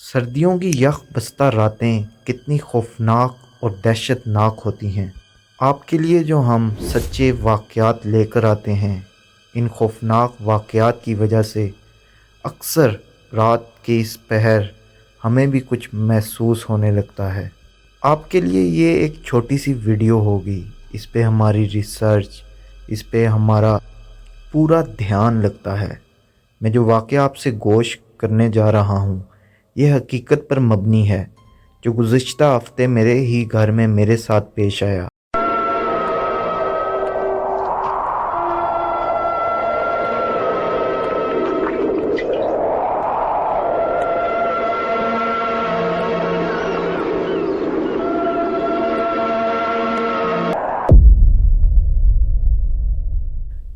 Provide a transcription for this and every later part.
سردیوں کی یخ بستہ راتیں کتنی خوفناک اور دہشت ناک ہوتی ہیں۔ آپ کے لیے جو ہم سچے واقعات لے کر آتے ہیں، ان خوفناک واقعات کی وجہ سے اکثر رات کے اس پہر ہمیں بھی کچھ محسوس ہونے لگتا ہے۔ آپ کے لیے یہ ایک چھوٹی سی ویڈیو ہوگی، اس پہ ہماری ریسرچ، اس پہ ہمارا پورا دھیان لگتا ہے۔ میں جو واقعہ آپ سے گوش کرنے جا رہا ہوں، یہ حقیقت پر مبنی ہے، جو گزشتہ ہفتے میرے ہی گھر میں میرے ساتھ پیش آیا۔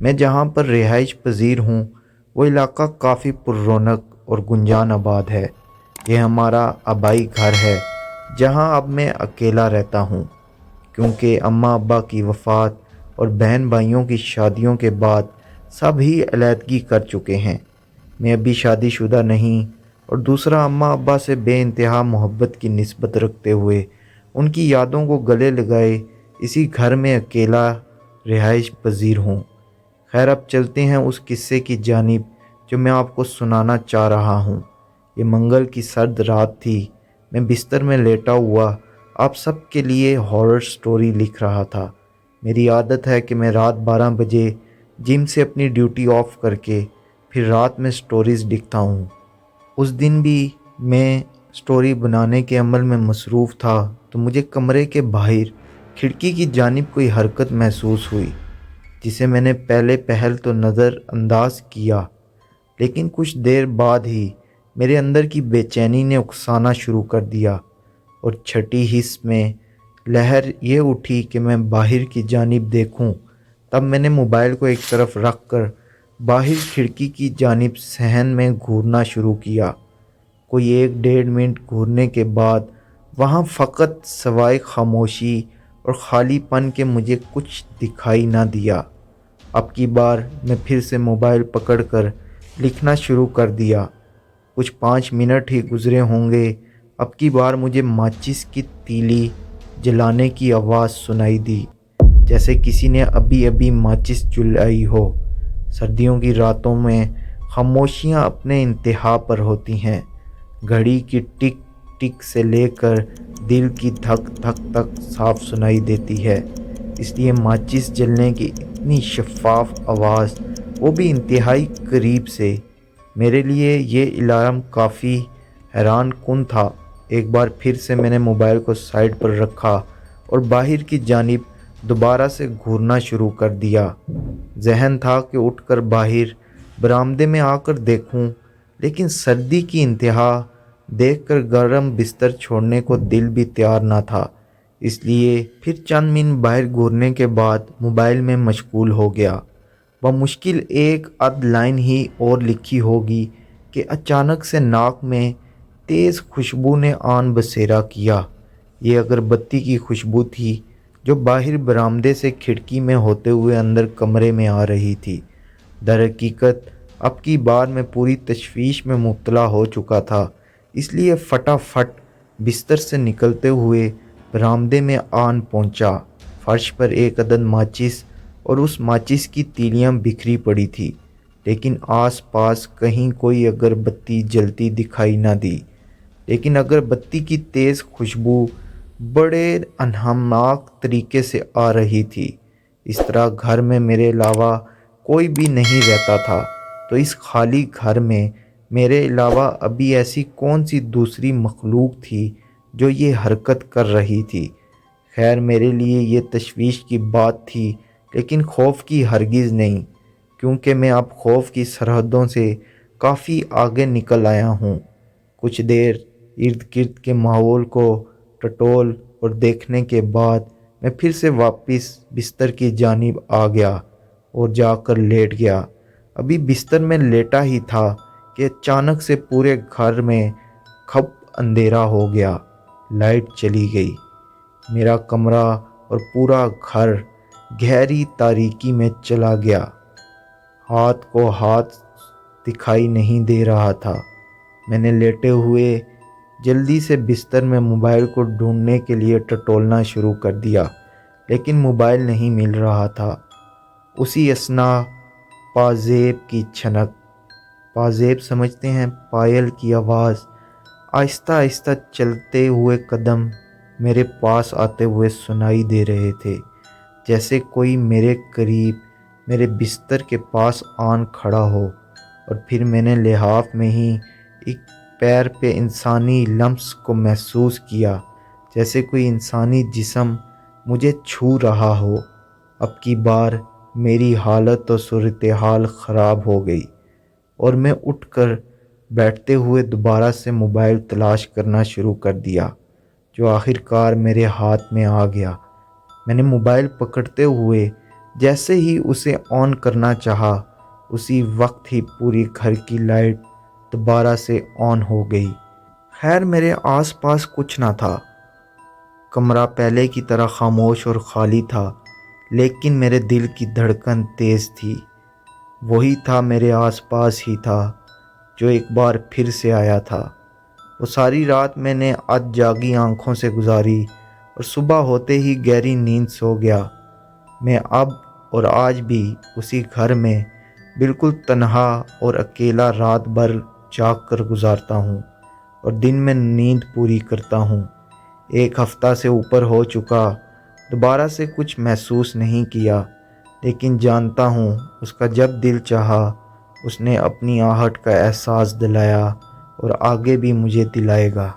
میں جہاں پر رہائش پذیر ہوں، وہ علاقہ کافی پر رونق اور گنجان آباد ہے۔ یہ ہمارا آبائی گھر ہے، جہاں اب میں اکیلا رہتا ہوں، کیونکہ اماں ابا کی وفات اور بہن بھائیوں کی شادیوں کے بعد سب ہی علیحدگی کر چکے ہیں۔ میں ابھی شادی شدہ نہیں، اور دوسرا اماں ابا سے بے انتہا محبت کی نسبت رکھتے ہوئے ان کی یادوں کو گلے لگائے اسی گھر میں اکیلا رہائش پذیر ہوں۔ خیر، اب چلتے ہیں اس قصے کی جانب جو میں آپ کو سنانا چاہ رہا ہوں۔ یہ منگل کی سرد رات تھی۔ میں بستر میں لیٹا ہوا آپ سب کے لیے ہارر سٹوری لکھ رہا تھا۔ میری عادت ہے کہ میں رات 12 بجے جم سے اپنی ڈیوٹی آف کر کے پھر رات میں سٹوریز لکھتا ہوں۔ اس دن بھی میں سٹوری بنانے کے عمل میں مصروف تھا تو مجھے کمرے کے باہر کھڑکی کی جانب کوئی حرکت محسوس ہوئی، جسے میں نے پہلے پہل تو نظر انداز کیا، لیکن کچھ دیر بعد ہی میرے اندر کی بے چینی نے اکسانا شروع کر دیا، اور چھٹی حس میں لہر یہ اٹھی کہ میں باہر کی جانب دیکھوں۔ تب میں نے موبائل کو ایک طرف رکھ کر باہر کھڑکی کی جانب صحن میں گھورنا شروع کیا۔ کوئی 1-1.5 منٹ گھورنے کے بعد وہاں فقط سوائے خاموشی اور خالی پن کے مجھے کچھ دکھائی نہ دیا۔ اب کی بار میں پھر سے موبائل پکڑ کر لکھنا شروع کر دیا۔ کچھ 5 منٹ ہی گزرے ہوں گے، اب کی بار مجھے ماچس کی تیلی جلانے کی آواز سنائی دی، جیسے کسی نے ابھی ابھی ماچس جلائی ہو۔ سردیوں کی راتوں میں خاموشیاں اپنے انتہا پر ہوتی ہیں۔ گھڑی کی ٹک ٹک سے لے کر دل کی دھک دھک تک صاف سنائی دیتی ہے، اس لیے ماچس جلنے کی اتنی شفاف آواز، وہ بھی انتہائی قریب سے، میرے لیے یہ الارم کافی حیران کن تھا۔ ایک بار پھر سے میں نے موبائل کو سائیڈ پر رکھا اور باہر کی جانب دوبارہ سے گھورنا شروع کر دیا۔ ذہن تھا کہ اٹھ کر باہر برآمدے میں آ کر دیکھوں، لیکن سردی کی انتہا دیکھ کر گرم بستر چھوڑنے کو دل بھی تیار نہ تھا، اس لیے پھر چند منٹ باہر گھورنے کے بعد موبائل میں مشغول ہو گیا۔ بمشکل ایک آدھ لائن ہی اور لکھی ہوگی کہ اچانک سے ناک میں تیز خوشبو نے آن بسیرا کیا۔ یہ اگربتی کی خوشبو تھی جو باہر برآمدے سے کھڑکی میں ہوتے ہوئے اندر کمرے میں آ رہی تھی۔ در حقیقت اب کی بار میں پوری تشویش میں مبتلا ہو چکا تھا، اس لیے فٹافٹ بستر سے نکلتے ہوئے برآمدے میں آن پہنچا۔ فرش پر ایک عدد ماچس اور اس ماچس کی تیلیاں بکھری پڑی تھی، لیکن آس پاس کہیں کوئی اگربتی جلتی دکھائی نہ دی۔ لیکن اگربتی کی تیز خوشبو بڑے انہمناک طریقے سے آ رہی تھی۔ اس طرح گھر میں میرے علاوہ کوئی بھی نہیں رہتا تھا، تو اس خالی گھر میں میرے علاوہ ابھی ایسی کون سی دوسری مخلوق تھی جو یہ حرکت کر رہی تھی؟ خیر، میرے لیے یہ تشویش کی بات تھی، لیکن خوف کی ہرگز نہیں، کیونکہ میں اب خوف کی سرحدوں سے کافی آگے نکل آیا ہوں۔ کچھ دیر ارد گرد کے ماحول کو ٹٹول اور دیکھنے کے بعد میں پھر سے واپس بستر کی جانب آ گیا اور جا کر لیٹ گیا۔ ابھی بستر میں لیٹا ہی تھا کہ اچانک سے پورے گھر میں کھپ اندھیرا ہو گیا۔ لائٹ چلی گئی۔ میرا کمرہ اور پورا گھر گہری تاریکی میں چلا گیا۔ ہاتھ کو ہاتھ دکھائی نہیں دے رہا تھا۔ میں نے لیٹے ہوئے جلدی سے بستر میں موبائل کو ڈھونڈنے کے لیے ٹٹولنا شروع کر دیا، لیکن موبائل نہیں مل رہا تھا۔ اسی اثناء پازیب کی چھنک، پازیب سمجھتے ہیں پائل کی آواز، آہستہ آہستہ چلتے ہوئے قدم میرے پاس آتے ہوئے سنائی دے رہے تھے، جیسے کوئی میرے قریب میرے بستر کے پاس آن کھڑا ہو۔ اور پھر میں نے لحاف میں ہی ایک پیر پہ انسانی لمس کو محسوس کیا، جیسے کوئی انسانی جسم مجھے چھو رہا ہو۔ اب کی بار میری حالت اور صورتحال خراب ہو گئی اور میں اٹھ کر بیٹھتے ہوئے دوبارہ سے موبائل تلاش کرنا شروع کر دیا، جو آخر کار میرے ہاتھ میں آ گیا۔ میں نے موبائل پکڑتے ہوئے جیسے ہی اسے آن کرنا چاہا، اسی وقت ہی پوری گھر کی لائٹ دوبارہ سے آن ہو گئی۔ خیر میرے آس پاس کچھ نہ تھا، کمرہ پہلے کی طرح خاموش اور خالی تھا، لیکن میرے دل کی دھڑکن تیز تھی۔ وہی تھا، میرے آس پاس ہی تھا، جو ایک بار پھر سے آیا تھا۔ وہ ساری رات میں نے اد جاگی آنکھوں سے گزاری اور صبح ہوتے ہی گہری نیند سو گیا۔ میں اب اور آج بھی اسی گھر میں بالکل تنہا اور اکیلا رات بھر جاگ کر گزارتا ہوں اور دن میں نیند پوری کرتا ہوں۔ ایک ہفتہ سے اوپر ہو چکا، دوبارہ سے کچھ محسوس نہیں کیا، لیکن جانتا ہوں اس کا جب دل چاہا اس نے اپنی آہٹ کا احساس دلایا اور آگے بھی مجھے دلائے گا۔